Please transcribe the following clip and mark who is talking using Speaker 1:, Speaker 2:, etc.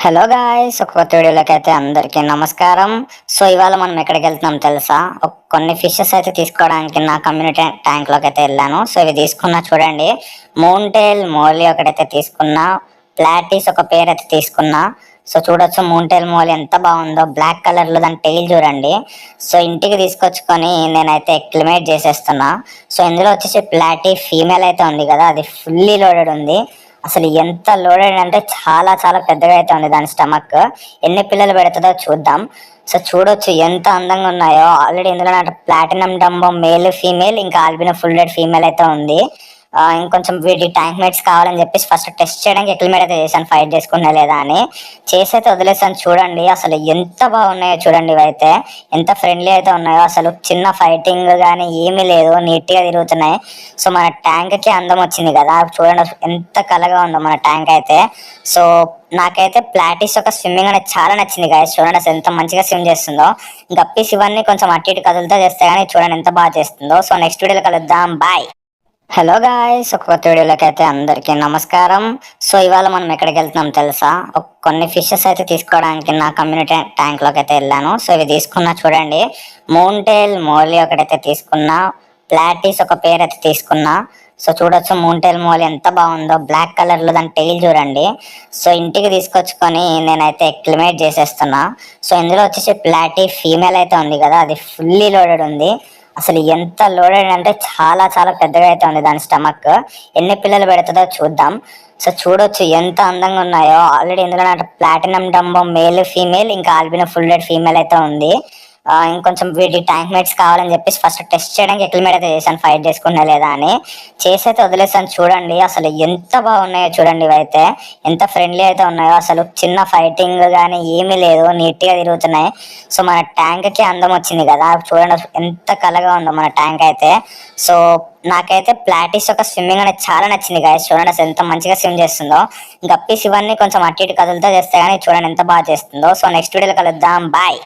Speaker 1: Hello guys, ఒక కొత్త వీడియోలోకి అయితే అందరికీ నమస్కారం. సో ఇవాళ మనం ఎక్కడికి వెళ్తున్నాం తెలుసా? కొన్ని ఫిషెస్ అయితే తీసుకోవడానికి నా కమ్యూనిటీ ట్యాంక్లోకి అయితే వెళ్ళాను. సో ఇవి తీసుకున్నా చూడండి. మూన్టైల్ మోలీ ఒకటైతే తీసుకున్నా, ప్లాటీస్ ఒక పేరు అయితే తీసుకున్నా. సో చూడొచ్చు మూన్టైల్ మోలీ ఎంత బాగుందో, బ్లాక్ కలర్లో దాని టైల్ చూడండి. సో ఇంటికి తీసుకొచ్చుకొని నేనైతే ఎక్లిమేట్ చేసేస్తున్నా. సో ఇందులో వచ్చేసి ప్లాటీ ఫీమేల్ అయితే ఉంది కదా, అది ఫుల్లీ లోడెడ్ ఉంది. అసలు ఎంత లోడెడ్ అంటే చాలా చాలా పెద్దగా అయితే ఉంది దాని స్టమక్. ఎన్ని పిల్లలు పెడుతుందో చూద్దాం. సో చూడొచ్చు ఎంత అందంగా ఉన్నాయో. ఆల్రెడీ ఇందులో నాకు ప్లాటినం డంబో మేల్ ఫీమేల్, ఇంకా ఆల్బినో ఫుల్ రెడ్ ఫీమేల్ అయితే ఉంది. ఇంకొంచెం వీటి ట్యాంక్ మేట్స్ కావాలని చెప్పేసి ఫస్ట్ టెస్ట్ చేయడానికి ఎక్లిమేట్ అయితే చేశాను, ఫైట్ చేసుకున్నా లేదా అని. చేసి అయితే వదిలేసాను. చూడండి అసలు ఎంత బాగున్నాయో చూడండి. ఇవైతే ఎంత ఫ్రెండ్లీ అయితే ఉన్నాయో. అసలు చిన్న ఫైటింగ్ కానీ ఏమీ లేదు, నీట్గా తిరుగుతున్నాయి. సో మన ట్యాంక్కి అందం వచ్చింది కదా, చూడండి ఎంత కలగా ఉందో మన ట్యాంక్ అయితే. సో నాకైతే ప్లాటీస్ ఒక స్విమ్మింగ్ అనేది చాలా నచ్చింది గాయస్. చూడండి అసలు ఎంత మంచిగా స్విమ్ చేస్తుందో. గప్పీస్ ఇవన్నీ కొంచెం అటు ఇటు కదులుతో చేస్తే కానీ చూడండి ఎంత బాగా చేస్తుందో. సో నెక్స్ట్ వీడియోలో కలుద్దాం, బాయ్. హలో గాయ్స్, ఒక కొత్త వీడియోలోకి అయితే అందరికీ నమస్కారం. సో ఇవాళ మనం ఎక్కడికి వెళ్తున్నాం తెలుసా? కొన్ని ఫిషెస్ అయితే తీసుకోవడానికి నా కమ్యూనిటీ ట్యాంక్లోకి అయితే వెళ్ళాను. సో ఇవి తీసుకున్నా చూడండి. మూన్టైల్ మోలీ ఒకటైతే తీసుకున్నా, ప్లాటీస్ ఒక పేరు అయితే తీసుకున్నా. సో చూడొచ్చు మూన్టైల్ మోలీ ఎంత బాగుందో, బ్లాక్ కలర్లో దాని టైల్ చూడండి. సో ఇంటికి తీసుకొచ్చుకొని నేనైతే ఎక్లిమేట్ చేసేస్తున్నా. సో ఇందులో వచ్చేసి ప్లాటీ ఫీమేల్ అయితే ఉంది కదా, అది ఫుల్లీ లోడెడ్ ఉంది. అసలు ఎంత లోడెడ్ అంటే చాలా చాలా పెద్దగా అయితే ఉంది దాని స్టమక్. ఎన్ని పిల్లలు పెడుతుందో చూద్దాం. సో చూడొచ్చు ఎంత అందంగా ఉన్నాయో. ఆల్రెడీ ఇందులో నాకు ప్లాటినం డంబో మేల్ ఫీమేల్, ఇంకా ఆల్బినో ఫుల్ రెడ్ ఫీమేల్ అయితే ఉంది. ఇంకొంచెం వీటి ట్యాంక్ మేట్స్ కావాలని చెప్పేసి ఫస్ట్ టెస్ట్ చేయడానికి ఎక్లిమేట్ అయితే చేశాను, ఫైట్ చేసుకున్నా లేదా అని. చేసి అయితే వదిలేసాను. చూడండి అసలు ఎంత బాగున్నాయో చూడండి. ఇవైతే ఎంత ఫ్రెండ్లీ అయితే ఉన్నాయో. అసలు చిన్న ఫైటింగ్ కానీ ఏమీ లేదు, నీట్గా తిరుగుతున్నాయి. సో మన ట్యాంక్కి అందం వచ్చింది కదా, చూడండి ఎంత కలగా ఉందో మన ట్యాంక్ అయితే. సో నాకైతే ప్లాటీస్ ఒక స్విమ్మింగ్ అనేది చాలా నచ్చింది గాయస్. చూడండి అసలు ఎంత మంచిగా స్విమ్ చేస్తుందో. గప్పీస్ ఇవన్నీ కొంచెం అటు ఇటు కదులుతో చేస్తే కానీ చూడండి ఎంత బాగా చేస్తుందో. సో నెక్స్ట్ వీడియోలో కలుద్దాం, బాయ్.